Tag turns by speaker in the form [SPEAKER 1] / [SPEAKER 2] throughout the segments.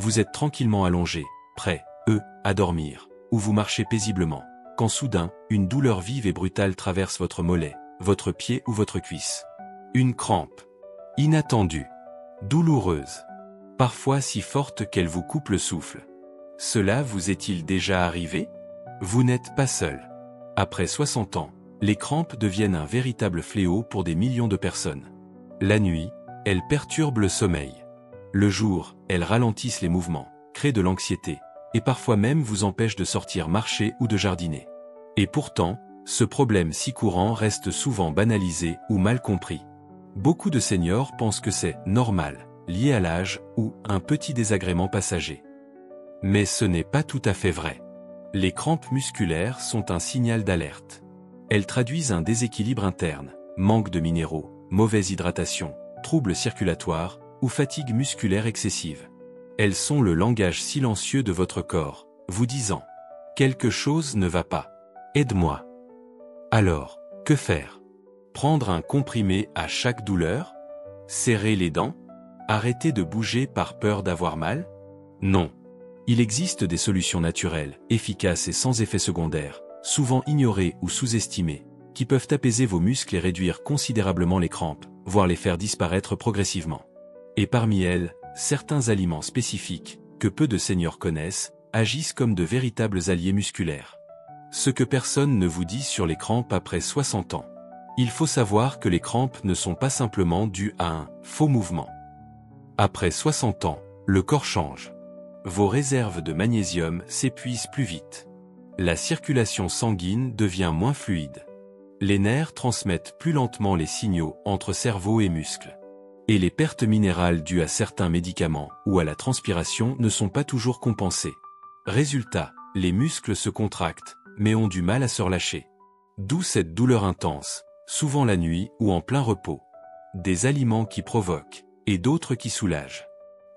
[SPEAKER 1] Vous êtes tranquillement allongé, prêt, à dormir, ou vous marchez paisiblement, quand soudain, une douleur vive et brutale traverse votre mollet, votre pied ou votre cuisse. Une crampe. Inattendue. Douloureuse. Parfois si forte qu'elle vous coupe le souffle. Cela vous est-il déjà arrivé? Vous n'êtes pas seul. Après 60 ans, les crampes deviennent un véritable fléau pour des millions de personnes. La nuit, elles perturbent le sommeil. Le jour, elles ralentissent les mouvements, créent de l'anxiété, et parfois même vous empêchent de sortir marcher ou de jardiner. Et pourtant, ce problème si courant reste souvent banalisé ou mal compris. Beaucoup de seniors pensent que c'est normal, lié à l'âge ou un petit désagrément passager. Mais ce n'est pas tout à fait vrai. Les crampes musculaires sont un signal d'alerte. Elles traduisent un déséquilibre interne, manque de minéraux, mauvaise hydratation, troubles circulatoires ou fatigue musculaire excessive. Elles sont le langage silencieux de votre corps, vous disant « Quelque chose ne va pas. Aide-moi ». Alors, que faire? Prendre un comprimé à chaque douleur? Serrer les dents? Arrêter de bouger par peur d'avoir mal? Non. Il existe des solutions naturelles, efficaces et sans effet secondaire, souvent ignorées ou sous-estimées, qui peuvent apaiser vos muscles et réduire considérablement les crampes, voire les faire disparaître progressivement. Et parmi elles, certains aliments spécifiques, que peu de seniors connaissent, agissent comme de véritables alliés musculaires. Ce que personne ne vous dit sur les crampes après 60 ans. Il faut savoir que les crampes ne sont pas simplement dues à un faux mouvement. Après 60 ans, le corps change. Vos réserves de magnésium s'épuisent plus vite. La circulation sanguine devient moins fluide. Les nerfs transmettent plus lentement les signaux entre cerveau et muscles. Et les pertes minérales dues à certains médicaments ou à la transpiration ne sont pas toujours compensées. Résultat, les muscles se contractent, mais ont du mal à se relâcher. D'où cette douleur intense, souvent la nuit ou en plein repos. Des aliments qui provoquent, et d'autres qui soulagent.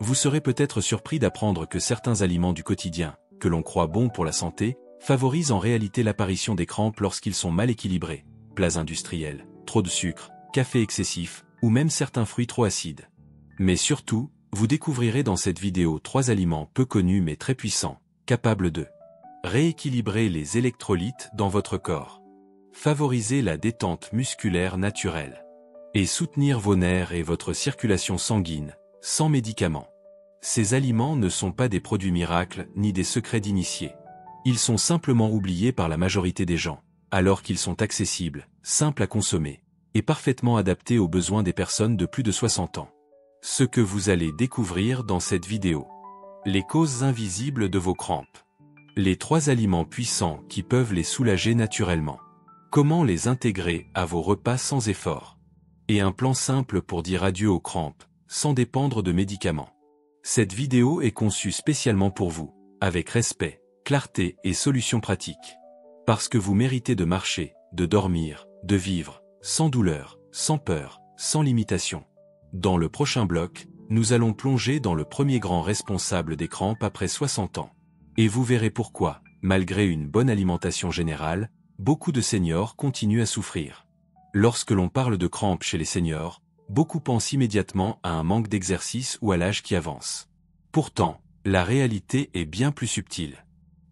[SPEAKER 1] Vous serez peut-être surpris d'apprendre que certains aliments du quotidien, que l'on croit bons pour la santé, favorisent en réalité l'apparition des crampes lorsqu'ils sont mal équilibrés. Plats industriels, trop de sucre, café excessif, ou même certains fruits trop acides. Mais surtout, vous découvrirez dans cette vidéo 3 aliments peu connus mais très puissants, capables de rééquilibrer les électrolytes dans votre corps, favoriser la détente musculaire naturelle, et soutenir vos nerfs et votre circulation sanguine, sans médicaments. Ces aliments ne sont pas des produits miracles ni des secrets d'initiés. Ils sont simplement oubliés par la majorité des gens, alors qu'ils sont accessibles, simples à consommer, et parfaitement adaptés aux besoins des personnes de plus de 60 ans. Ce que vous allez découvrir dans cette vidéo. Les causes invisibles de vos crampes. Les 3 aliments puissants qui peuvent les soulager naturellement. Comment les intégrer à vos repas sans effort. Et un plan simple pour dire adieu aux crampes, sans dépendre de médicaments. Cette vidéo est conçue spécialement pour vous, avec respect, clarté et solutions pratiques. Parce que vous méritez de marcher, de dormir, de vivre, sans douleur, sans peur, sans limitation. Dans le prochain bloc, nous allons plonger dans le premier grand responsable des crampes après 60 ans. Et vous verrez pourquoi, malgré une bonne alimentation générale, beaucoup de seniors continuent à souffrir. Lorsque l'on parle de crampes chez les seniors, beaucoup pensent immédiatement à un manque d'exercice ou à l'âge qui avance. Pourtant, la réalité est bien plus subtile.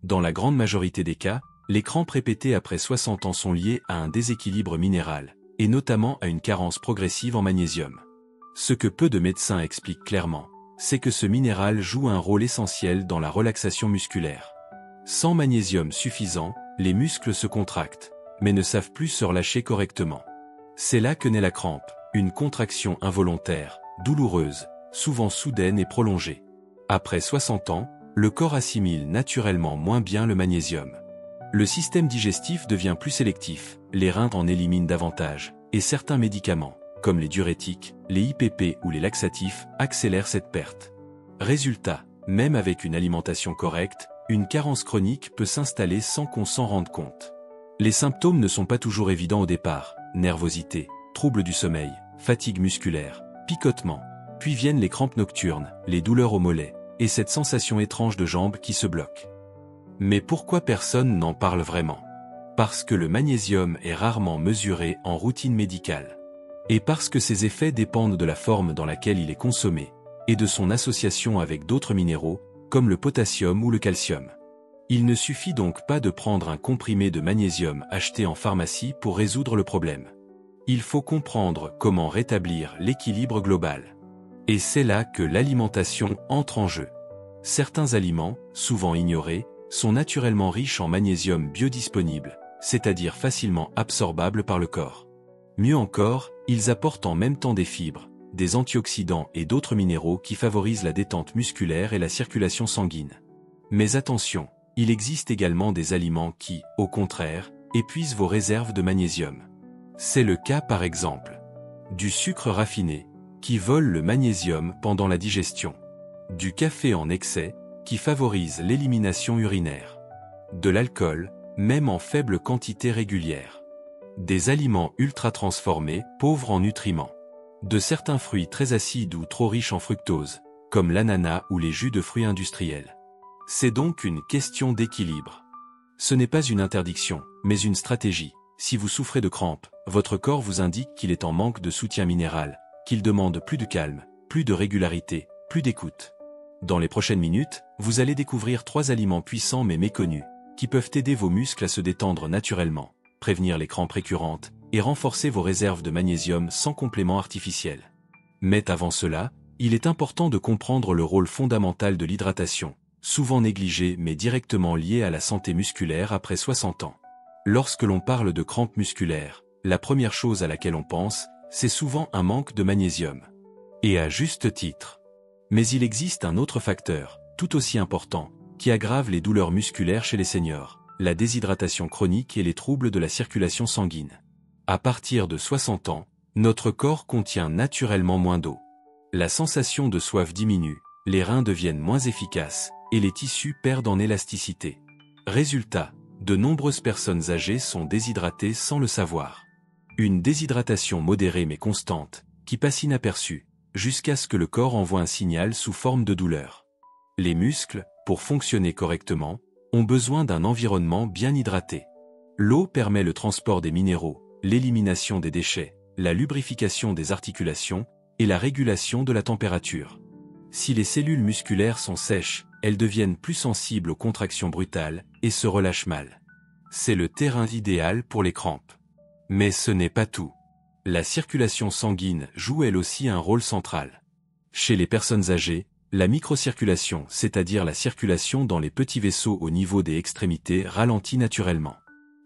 [SPEAKER 1] Dans la grande majorité des cas, les crampes répétées après 60 ans sont liées à un déséquilibre minéral, et notamment à une carence progressive en magnésium. Ce que peu de médecins expliquent clairement, c'est que ce minéral joue un rôle essentiel dans la relaxation musculaire. Sans magnésium suffisant, les muscles se contractent, mais ne savent plus se relâcher correctement. C'est là que naît la crampe, une contraction involontaire, douloureuse, souvent soudaine et prolongée. Après 60 ans, le corps assimile naturellement moins bien le magnésium. Le système digestif devient plus sélectif, les reins en éliminent davantage, et certains médicaments, comme les diurétiques, les IPP ou les laxatifs, accélèrent cette perte. Résultat, même avec une alimentation correcte, une carence chronique peut s'installer sans qu'on s'en rende compte. Les symptômes ne sont pas toujours évidents au départ, nervosité, troubles du sommeil, fatigue musculaire, picotement, puis viennent les crampes nocturnes, les douleurs au mollet, et cette sensation étrange de jambes qui se bloque. Mais pourquoi personne n'en parle vraiment? Parce que le magnésium est rarement mesuré en routine médicale. Et parce que ses effets dépendent de la forme dans laquelle il est consommé, et de son association avec d'autres minéraux, comme le potassium ou le calcium. Il ne suffit donc pas de prendre un comprimé de magnésium acheté en pharmacie pour résoudre le problème. Il faut comprendre comment rétablir l'équilibre global. Et c'est là que l'alimentation entre en jeu. Certains aliments, souvent ignorés, sont naturellement riches en magnésium biodisponible, c'est-à-dire facilement absorbable par le corps. Mieux encore, ils apportent en même temps des fibres, des antioxydants et d'autres minéraux qui favorisent la détente musculaire et la circulation sanguine. Mais attention, il existe également des aliments qui, au contraire, épuisent vos réserves de magnésium. C'est le cas par exemple du sucre raffiné, qui vole le magnésium pendant la digestion, du café en excès, qui favorise l'élimination urinaire, de l'alcool, même en faible quantité régulière, des aliments ultra transformés, pauvres en nutriments, de certains fruits très acides ou trop riches en fructose, comme l'ananas ou les jus de fruits industriels. C'est donc une question d'équilibre. Ce n'est pas une interdiction, mais une stratégie. Si vous souffrez de crampes, votre corps vous indique qu'il est en manque de soutien minéral, qu'il demande plus de calme, plus de régularité, plus d'écoute. Dans les prochaines minutes, vous allez découvrir 3 aliments puissants mais méconnus, qui peuvent aider vos muscles à se détendre naturellement, prévenir les crampes récurrentes, et renforcer vos réserves de magnésium sans complément artificiel. Mais avant cela, il est important de comprendre le rôle fondamental de l'hydratation, souvent négligé mais directement lié à la santé musculaire après 60 ans. Lorsque l'on parle de crampes musculaires, la première chose à laquelle on pense, c'est souvent un manque de magnésium. Et à juste titre. Mais il existe un autre facteur, tout aussi important, qui aggrave les douleurs musculaires chez les seniors, la déshydratation chronique et les troubles de la circulation sanguine. À partir de 60 ans, notre corps contient naturellement moins d'eau. La sensation de soif diminue, les reins deviennent moins efficaces, et les tissus perdent en élasticité. Résultat, de nombreuses personnes âgées sont déshydratées sans le savoir. Une déshydratation modérée mais constante, qui passe inaperçue, jusqu'à ce que le corps envoie un signal sous forme de douleur. Les muscles, pour fonctionner correctement, ont besoin d'un environnement bien hydraté. L'eau permet le transport des minéraux, l'élimination des déchets, la lubrification des articulations et la régulation de la température. Si les cellules musculaires sont sèches, elles deviennent plus sensibles aux contractions brutales et se relâchent mal. C'est le terrain idéal pour les crampes. Mais ce n'est pas tout. La circulation sanguine joue elle aussi un rôle central. Chez les personnes âgées, la microcirculation, c'est-à-dire la circulation dans les petits vaisseaux au niveau des extrémités, ralentit naturellement.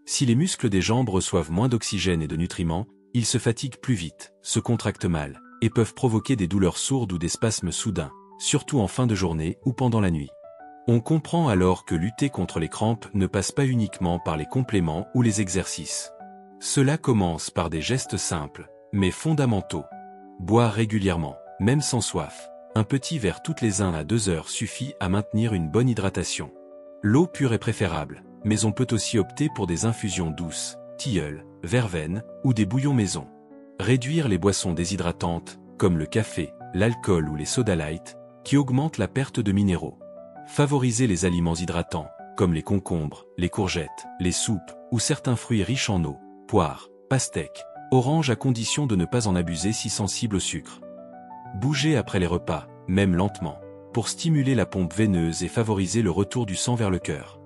[SPEAKER 1] Si les muscles des jambes reçoivent moins d'oxygène et de nutriments, ils se fatiguent plus vite, se contractent mal, et peuvent provoquer des douleurs sourdes ou des spasmes soudains, surtout en fin de journée ou pendant la nuit. On comprend alors que lutter contre les crampes ne passe pas uniquement par les compléments ou les exercices. Cela commence par des gestes simples, mais fondamentaux. Boire régulièrement, même sans soif. Un petit verre toutes les 1 à 2 heures suffit à maintenir une bonne hydratation. L'eau pure est préférable, mais on peut aussi opter pour des infusions douces, tilleul, verveine ou des bouillons maison. Réduire les boissons déshydratantes, comme le café, l'alcool ou les soda light, qui augmentent la perte de minéraux. Favoriser les aliments hydratants, comme les concombres, les courgettes, les soupes ou certains fruits riches en eau, poires, pastèques, oranges à condition de ne pas en abuser si sensible au sucre. Bouger après les repas, même lentement, pour stimuler la pompe veineuse et favoriser le retour du sang vers le cœur.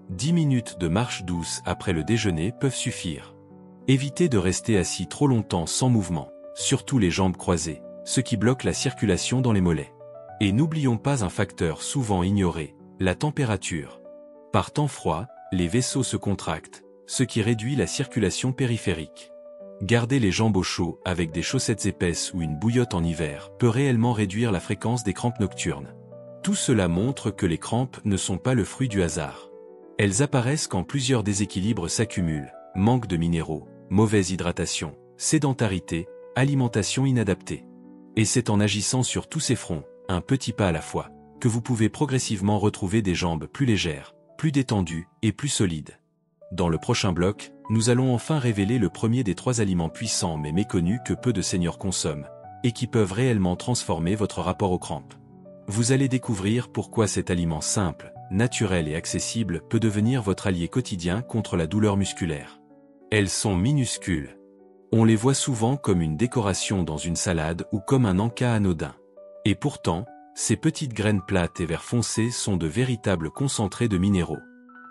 [SPEAKER 1] 10 minutes de marche douce après le déjeuner peuvent suffire. Évitez de rester assis trop longtemps sans mouvement, surtout les jambes croisées, ce qui bloque la circulation dans les mollets. Et n'oublions pas un facteur souvent ignoré, la température. Par temps froid, les vaisseaux se contractent, ce qui réduit la circulation périphérique. Garder les jambes au chaud avec des chaussettes épaisses ou une bouillotte en hiver peut réellement réduire la fréquence des crampes nocturnes. Tout cela montre que les crampes ne sont pas le fruit du hasard. Elles apparaissent quand plusieurs déséquilibres s'accumulent, manque de minéraux, mauvaise hydratation, sédentarité, alimentation inadaptée. Et c'est en agissant sur tous ces fronts, un petit pas à la fois, que vous pouvez progressivement retrouver des jambes plus légères, plus détendues et plus solides. Dans le prochain bloc, nous allons enfin révéler le premier des 3 aliments puissants mais méconnus que peu de seniors consomment, et qui peuvent réellement transformer votre rapport aux crampes. Vous allez découvrir pourquoi cet aliment simple, naturel et accessible peut devenir votre allié quotidien contre la douleur musculaire. Elles sont minuscules. On les voit souvent comme une décoration dans une salade ou comme un encas anodin. Et pourtant, ces petites graines plates et vert foncé sont de véritables concentrés de minéraux.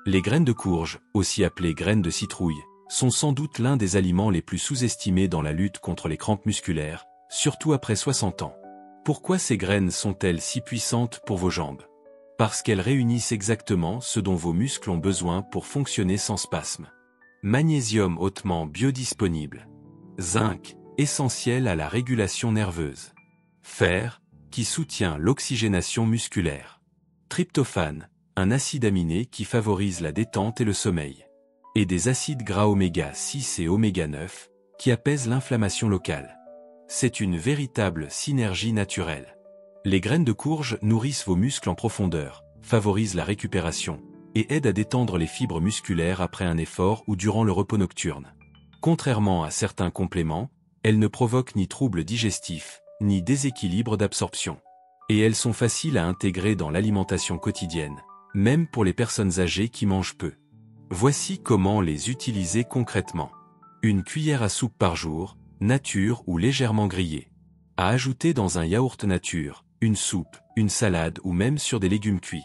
[SPEAKER 1] Les graines de courge, aussi appelées graines de citrouille, sont sans doute l'un des aliments les plus sous-estimés dans la lutte contre les crampes musculaires, surtout après 60 ans. Pourquoi ces graines sont-elles si puissantes pour vos jambes? Parce qu'elles réunissent exactement ce dont vos muscles ont besoin pour fonctionner sans spasme. Magnésium hautement biodisponible. Zinc, essentiel à la régulation nerveuse. Fer, qui soutient l'oxygénation musculaire. Tryptophane, un acide aminé qui favorise la détente et le sommeil. Et des acides gras oméga 6 et oméga 9, qui apaisent l'inflammation locale. C'est une véritable synergie naturelle. Les graines de courge nourrissent vos muscles en profondeur, favorisent la récupération, et aident à détendre les fibres musculaires après un effort ou durant le repos nocturne. Contrairement à certains compléments, elles ne provoquent ni troubles digestifs, ni déséquilibre d'absorption. Et elles sont faciles à intégrer dans l'alimentation quotidienne, même pour les personnes âgées qui mangent peu. Voici comment les utiliser concrètement. Une cuillère à soupe par jour, nature ou légèrement grillée. À ajouter dans un yaourt nature, une soupe, une salade ou même sur des légumes cuits.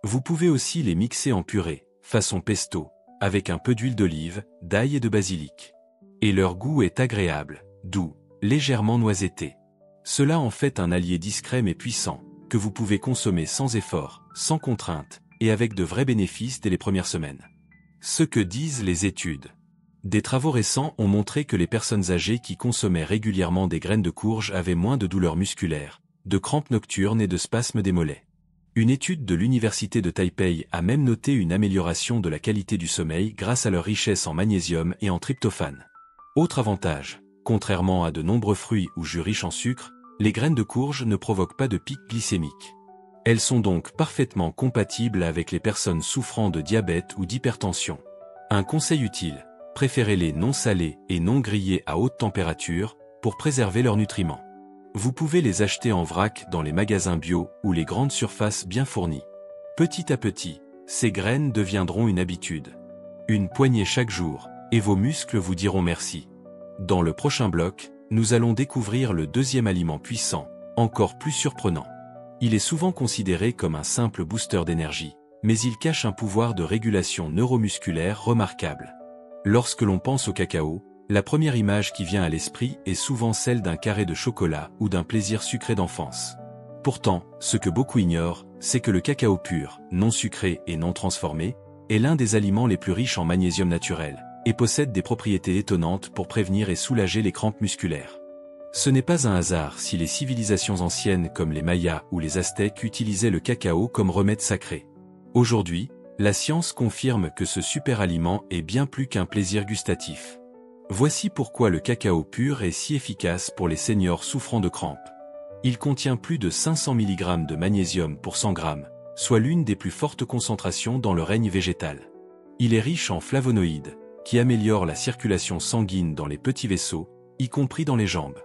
[SPEAKER 1] Vous pouvez aussi les mixer en purée, façon pesto, avec un peu d'huile d'olive, d'ail et de basilic. Et leur goût est agréable, doux, légèrement noisetté. Cela en fait un allié discret mais puissant, que vous pouvez consommer sans effort, sans contrainte, et avec de vrais bénéfices dès les premières semaines. Ce que disent les études. Des travaux récents ont montré que les personnes âgées qui consommaient régulièrement des graines de courge avaient moins de douleurs musculaires, de crampes nocturnes et de spasmes des mollets. Une étude de l'université de Taipei a même noté une amélioration de la qualité du sommeil grâce à leur richesse en magnésium et en tryptophane. Autre avantage, contrairement à de nombreux fruits ou jus riches en sucre, les graines de courge ne provoquent pas de pic glycémique. Elles sont donc parfaitement compatibles avec les personnes souffrant de diabète ou d'hypertension. Un conseil utile, préférez-les non salées et non grillées à haute température pour préserver leurs nutriments. Vous pouvez les acheter en vrac dans les magasins bio ou les grandes surfaces bien fournies. Petit à petit, ces graines deviendront une habitude. Une poignée chaque jour, et vos muscles vous diront merci. Dans le prochain bloc, nous allons découvrir le deuxième aliment puissant, encore plus surprenant. Il est souvent considéré comme un simple booster d'énergie, mais il cache un pouvoir de régulation neuromusculaire remarquable. Lorsque l'on pense au cacao, la première image qui vient à l'esprit est souvent celle d'un carré de chocolat ou d'un plaisir sucré d'enfance. Pourtant, ce que beaucoup ignorent, c'est que le cacao pur, non sucré et non transformé, est l'un des aliments les plus riches en magnésium naturel, et possède des propriétés étonnantes pour prévenir et soulager les crampes musculaires. Ce n'est pas un hasard si les civilisations anciennes comme les Mayas ou les Aztèques utilisaient le cacao comme remède sacré. Aujourd'hui, la science confirme que ce super aliment est bien plus qu'un plaisir gustatif. Voici pourquoi le cacao pur est si efficace pour les seniors souffrant de crampes. Il contient plus de 500 mg de magnésium pour 100 g, soit l'une des plus fortes concentrations dans le règne végétal. Il est riche en flavonoïdes, qui améliorent la circulation sanguine dans les petits vaisseaux, y compris dans les jambes.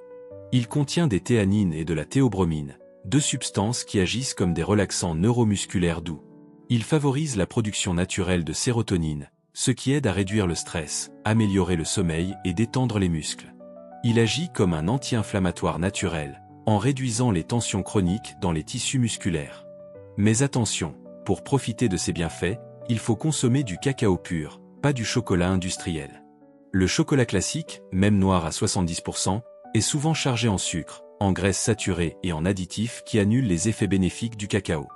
[SPEAKER 1] Il contient des théanines et de la théobromine, deux substances qui agissent comme des relaxants neuromusculaires doux. Il favorise la production naturelle de sérotonine, ce qui aide à réduire le stress, améliorer le sommeil et détendre les muscles. Il agit comme un anti-inflammatoire naturel, en réduisant les tensions chroniques dans les tissus musculaires. Mais attention, pour profiter de ces bienfaits, il faut consommer du cacao pur, pas du chocolat industriel. Le chocolat classique, même noir à 70%, est souvent chargé en sucre, en graisses saturées et en additifs qui annulent les effets bénéfiques du cacao.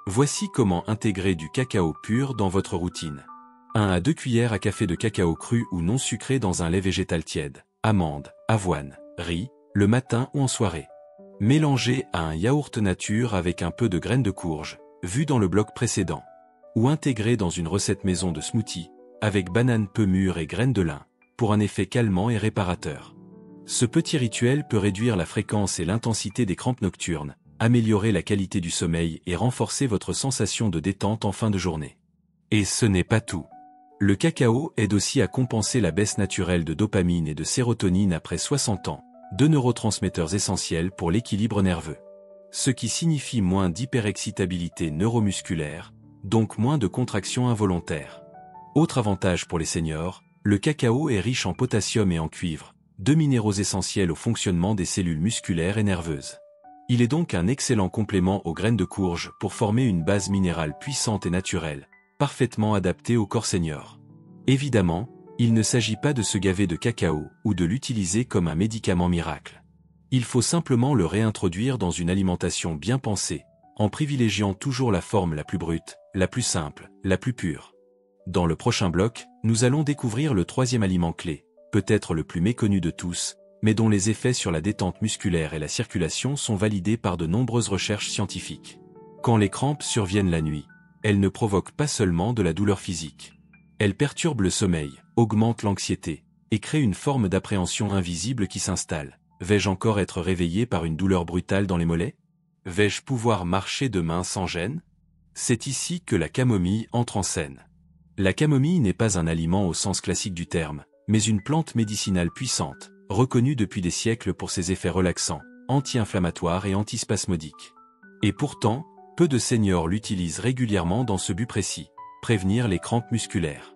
[SPEAKER 1] Voici comment intégrer du cacao pur dans votre routine. 1 à 2 cuillères à café de cacao cru ou non sucré dans un lait végétal tiède, amandes, avoine, riz, le matin ou en soirée. Mélangez à un yaourt nature avec un peu de graines de courge, vu dans le bloc précédent. Ou intégré dans une recette maison de smoothie, avec bananes peu mûres et graines de lin, pour un effet calmant et réparateur. Ce petit rituel peut réduire la fréquence et l'intensité des crampes nocturnes, améliorer la qualité du sommeil et renforcer votre sensation de détente en fin de journée. Et ce n'est pas tout. Le cacao aide aussi à compenser la baisse naturelle de dopamine et de sérotonine après 60 ans, deux neurotransmetteurs essentiels pour l'équilibre nerveux. Ce qui signifie moins d'hyperexcitabilité neuromusculaire, donc moins de contractions involontaires. Autre avantage pour les seniors, le cacao est riche en potassium et en cuivre, deux minéraux essentiels au fonctionnement des cellules musculaires et nerveuses. Il est donc un excellent complément aux graines de courge pour former une base minérale puissante et naturelle, parfaitement adaptée au corps senior. Évidemment, il ne s'agit pas de se gaver de cacao ou de l'utiliser comme un médicament miracle. Il faut simplement le réintroduire dans une alimentation bien pensée, en privilégiant toujours la forme la plus brute, la plus simple, la plus pure. Dans le prochain bloc, nous allons découvrir le troisième aliment clé, peut-être le plus méconnu de tous, mais dont les effets sur la détente musculaire et la circulation sont validés par de nombreuses recherches scientifiques. Quand les crampes surviennent la nuit, elles ne provoquent pas seulement de la douleur physique. Elles perturbent le sommeil, augmentent l'anxiété, et créent une forme d'appréhension invisible qui s'installe. Vais-je encore être réveillé par une douleur brutale dans les mollets? Vais-je pouvoir marcher demain sans gêne? C'est ici que la camomille entre en scène. La camomille n'est pas un aliment au sens classique du terme, mais une plante médicinale puissante, reconnue depuis des siècles pour ses effets relaxants, anti-inflammatoires et antispasmodiques. Et pourtant, peu de seniors l'utilisent régulièrement dans ce but précis, prévenir les crampes musculaires.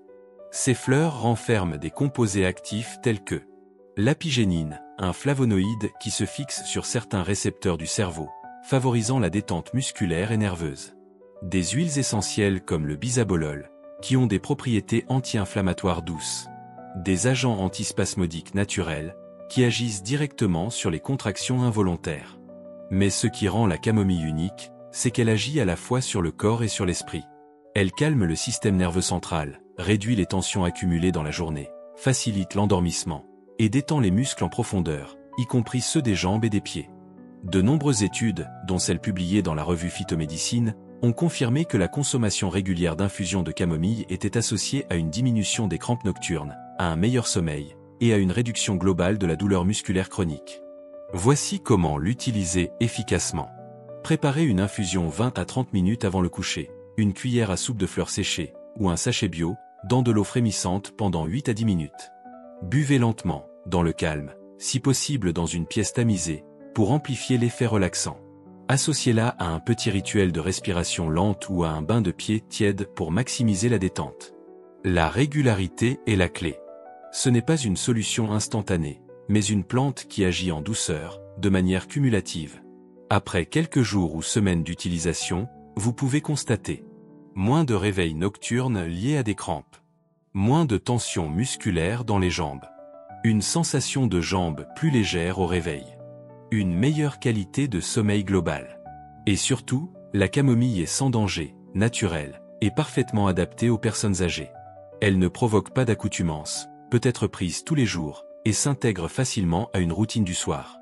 [SPEAKER 1] Ces fleurs renferment des composés actifs tels que l'apigénine, un flavonoïde qui se fixe sur certains récepteurs du cerveau, favorisant la détente musculaire et nerveuse. Des huiles essentielles comme le bisabolol, qui ont des propriétés anti-inflammatoires douces. Des agents antispasmodiques naturels, qui agissent directement sur les contractions involontaires. Mais ce qui rend la camomille unique, c'est qu'elle agit à la fois sur le corps et sur l'esprit. Elle calme le système nerveux central, réduit les tensions accumulées dans la journée, facilite l'endormissement, et détend les muscles en profondeur, y compris ceux des jambes et des pieds. De nombreuses études, dont celle publiée dans la revue Phytomédecine, ont confirmé que la consommation régulière d'infusions de camomille était associée à une diminution des crampes nocturnes, à un meilleur sommeil, et à une réduction globale de la douleur musculaire chronique. Voici comment l'utiliser efficacement. Préparez une infusion 20 à 30 minutes avant le coucher, une cuillère à soupe de fleurs séchées, ou un sachet bio, dans de l'eau frémissante pendant 8 à 10 minutes. Buvez lentement, dans le calme, si possible dans une pièce tamisée, pour amplifier l'effet relaxant. Associez-la à un petit rituel de respiration lente ou à un bain de pied tiède pour maximiser la détente. La régularité est la clé. Ce n'est pas une solution instantanée, mais une plante qui agit en douceur, de manière cumulative. Après quelques jours ou semaines d'utilisation, vous pouvez constater moins de réveils nocturnes liés à des crampes, moins de tension musculaire dans les jambes, une sensation de jambes plus légère au réveil, une meilleure qualité de sommeil global. Et surtout, la camomille est sans danger, naturelle, et parfaitement adaptée aux personnes âgées. Elle ne provoque pas d'accoutumance, peut être prise tous les jours, et s'intègre facilement à une routine du soir.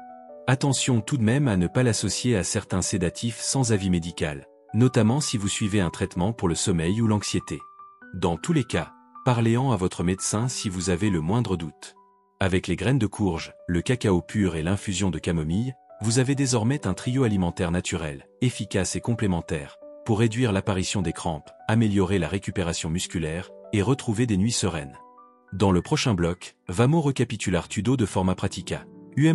[SPEAKER 1] Attention tout de même à ne pas l'associer à certains sédatifs sans avis médical, notamment si vous suivez un traitement pour le sommeil ou l'anxiété. Dans tous les cas, parlez-en à votre médecin si vous avez le moindre doute. Avec les graines de courge, le cacao pur et l'infusion de camomille, vous avez désormais un trio alimentaire naturel, efficace et complémentaire, pour réduire l'apparition des crampes, améliorer la récupération musculaire et retrouver des nuits sereines. Dans le prochain bloc, vamo recapitular tudo de forma pratica,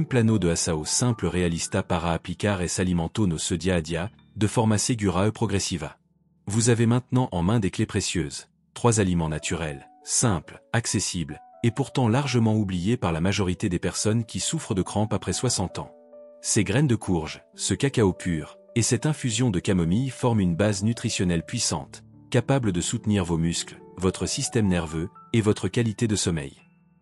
[SPEAKER 1] plano de asao simple realista para applicar et s'alimento no dia a dia, de forma segura e progressiva. Vous avez maintenant en main des clés précieuses, 3 aliments naturels, simples, accessibles, et pourtant largement oubliés par la majorité des personnes qui souffrent de crampes après 60 ans. Ces graines de courge, ce cacao pur, et cette infusion de camomille forment une base nutritionnelle puissante, capable de soutenir vos muscles, votre système nerveux, et votre qualité de sommeil.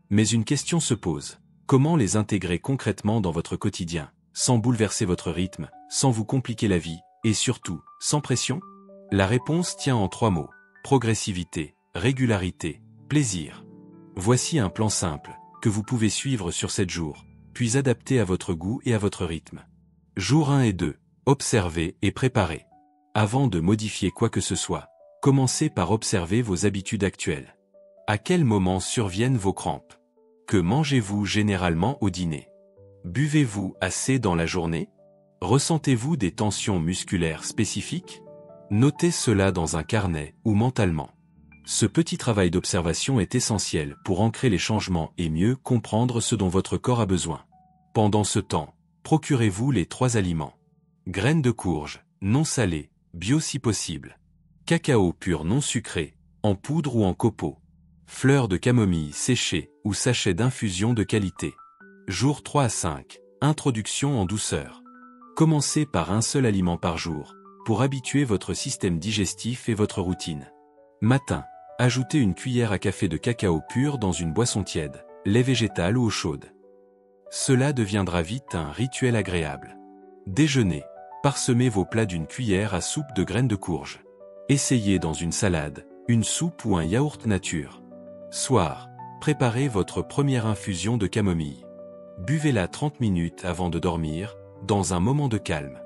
[SPEAKER 1] Mais une question se pose. Comment les intégrer concrètement dans votre quotidien, sans bouleverser votre rythme, sans vous compliquer la vie, et surtout, sans pression? La réponse tient en 3 mots. Progressivité, régularité, plaisir. Voici un plan simple, que vous pouvez suivre sur 7 jours, puis adapter à votre goût et à votre rythme. Jour 1 et 2, observez et préparez. Avant de modifier quoi que ce soit, commencez par observer vos habitudes actuelles. À quel moment surviennent vos crampes? Que mangez-vous généralement au dîner? Buvez-vous assez dans la journée? Ressentez-vous des tensions musculaires spécifiques? Notez cela dans un carnet ou mentalement. Ce petit travail d'observation est essentiel pour ancrer les changements et mieux comprendre ce dont votre corps a besoin. Pendant ce temps, procurez-vous les 3 aliments. Graines de courge, non salées, bio si possible. Cacao pur non sucré, en poudre ou en copeaux. Fleurs de camomille séchées ou sachets d'infusion de qualité. Jour 3 à 5, introduction en douceur. Commencez par un seul aliment par jour, pour habituer votre système digestif et votre routine. Matin, ajoutez une cuillère à café de cacao pur dans une boisson tiède, lait végétal ou eau chaude. Cela deviendra vite un rituel agréable. Déjeuner, parsemez vos plats d'une cuillère à soupe de graines de courge. Essayez dans une salade, une soupe ou un yaourt nature. Soir, préparez votre première infusion de camomille. Buvez-la 30 minutes avant de dormir, dans un moment de calme.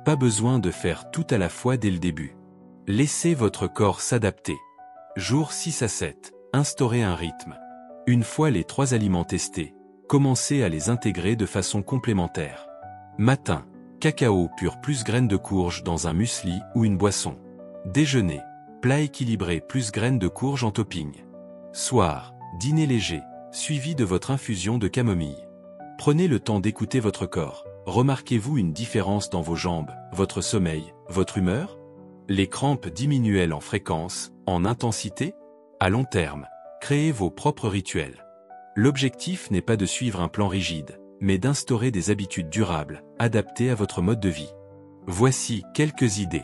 [SPEAKER 1] Pas besoin de faire tout à la fois dès le début. Laissez votre corps s'adapter. Jour 6 à 7, instaurez un rythme. Une fois les 3 aliments testés, commencez à les intégrer de façon complémentaire. Matin, cacao pur plus graines de courge dans un muesli ou une boisson. Déjeuner, plat équilibré plus graines de courge en topping. Soir, dîner léger, suivi de votre infusion de camomille. Prenez le temps d'écouter votre corps. Remarquez-vous une différence dans vos jambes, votre sommeil, votre humeur? Les crampes diminuent-elles en fréquence, en intensité? À long terme, créez vos propres rituels. L'objectif n'est pas de suivre un plan rigide, mais d'instaurer des habitudes durables, adaptées à votre mode de vie. Voici quelques idées.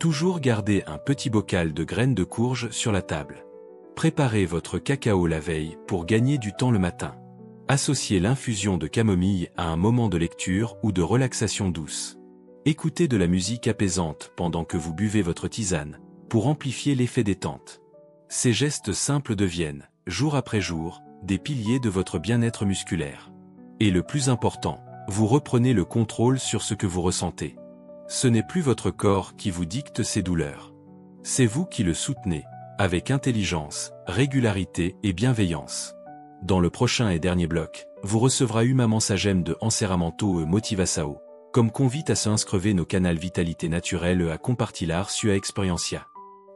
[SPEAKER 1] Toujours garder un petit bocal de graines de courge sur la table. Préparez votre cacao la veille pour gagner du temps le matin. Associez l'infusion de camomille à un moment de lecture ou de relaxation douce. Écoutez de la musique apaisante pendant que vous buvez votre tisane, pour amplifier l'effet détente. Ces gestes simples deviennent, jour après jour, des piliers de votre bien-être musculaire. Et le plus important, vous reprenez le contrôle sur ce que vous ressentez. Ce n'est plus votre corps qui vous dicte ses douleurs. C'est vous qui le soutenez, avec intelligence, régularité et bienveillance. Dans le prochain et dernier bloc, vous recevrez Maman Sagem de Encerramento e Motivação, comme convite à se inscrire nos canaux Vitalité Naturelle à compartilhar sua experiência.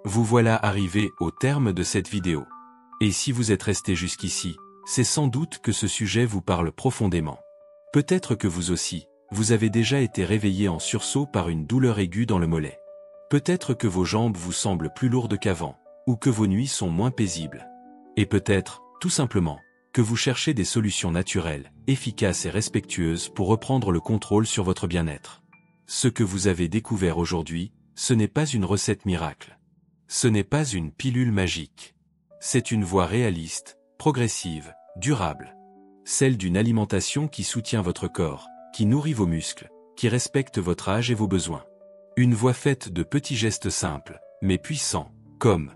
[SPEAKER 1] Vous voilà arrivé au terme de cette vidéo. Et si vous êtes resté jusqu'ici, c'est sans doute que ce sujet vous parle profondément. Peut-être que vous aussi, vous avez déjà été réveillé en sursaut par une douleur aiguë dans le mollet. Peut-être que vos jambes vous semblent plus lourdes qu'avant, ou que vos nuits sont moins paisibles. Et peut-être, tout simplement, que vous cherchez des solutions naturelles, efficaces et respectueuses pour reprendre le contrôle sur votre bien-être. Ce que vous avez découvert aujourd'hui, ce n'est pas une recette miracle. Ce n'est pas une pilule magique. C'est une voie réaliste, progressive, durable. Celle d'une alimentation qui soutient votre corps, qui nourrit vos muscles, qui respecte votre âge et vos besoins. Une voie faite de petits gestes simples, mais puissants, comme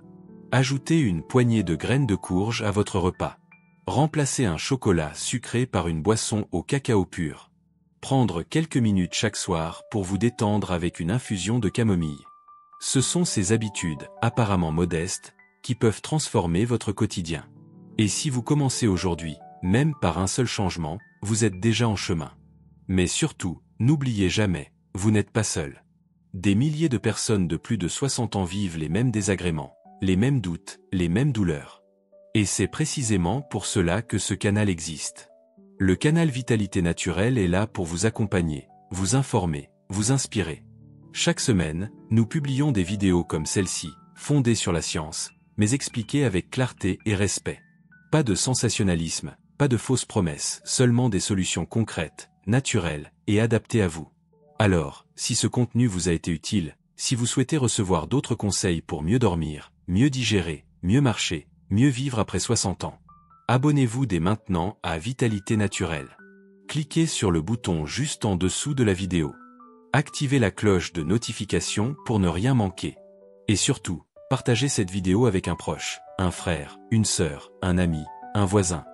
[SPEAKER 1] ajouter une poignée de graines de courge à votre repas. Remplacer un chocolat sucré par une boisson au cacao pur. Prendre quelques minutes chaque soir pour vous détendre avec une infusion de camomille. Ce sont ces habitudes, apparemment modestes, qui peuvent transformer votre quotidien. Et si vous commencez aujourd'hui, même par un seul changement, vous êtes déjà en chemin. Mais surtout, n'oubliez jamais, vous n'êtes pas seul. Des milliers de personnes de plus de 60 ans vivent les mêmes désagréments, les mêmes doutes, les mêmes douleurs. Et c'est précisément pour cela que ce canal existe. Le canal Vitalité Naturelle est là pour vous accompagner, vous informer, vous inspirer. Chaque semaine, nous publions des vidéos comme celle-ci, fondées sur la science, mais expliquées avec clarté et respect. Pas de sensationnalisme, pas de fausses promesses, seulement des solutions concrètes, naturelles et adaptées à vous. Alors, si ce contenu vous a été utile, si vous souhaitez recevoir d'autres conseils pour mieux dormir, mieux digérer, mieux marcher, mieux vivre après 60 ans. Abonnez-vous dès maintenant à Vitalité Naturelle. Cliquez sur le bouton juste en dessous de la vidéo. Activez la cloche de notification pour ne rien manquer. Et surtout, partagez cette vidéo avec un proche, un frère, une sœur, un ami, un voisin,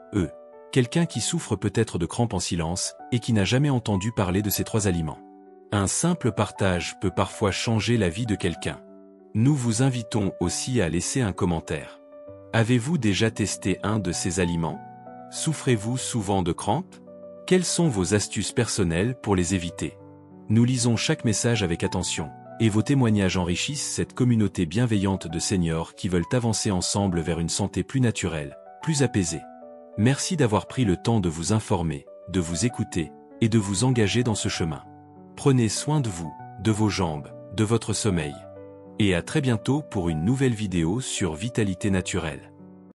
[SPEAKER 1] quelqu'un qui souffre peut-être de crampes en silence et qui n'a jamais entendu parler de ces 3 aliments. Un simple partage peut parfois changer la vie de quelqu'un. Nous vous invitons aussi à laisser un commentaire. Avez-vous déjà testé un de ces aliments? Souffrez-vous souvent de crampes? Quelles sont vos astuces personnelles pour les éviter? Nous lisons chaque message avec attention, et vos témoignages enrichissent cette communauté bienveillante de seniors qui veulent avancer ensemble vers une santé plus naturelle, plus apaisée. Merci d'avoir pris le temps de vous informer, de vous écouter, et de vous engager dans ce chemin. Prenez soin de vous, de vos jambes, de votre sommeil. Et à très bientôt pour une nouvelle vidéo sur Vitalité Naturelle.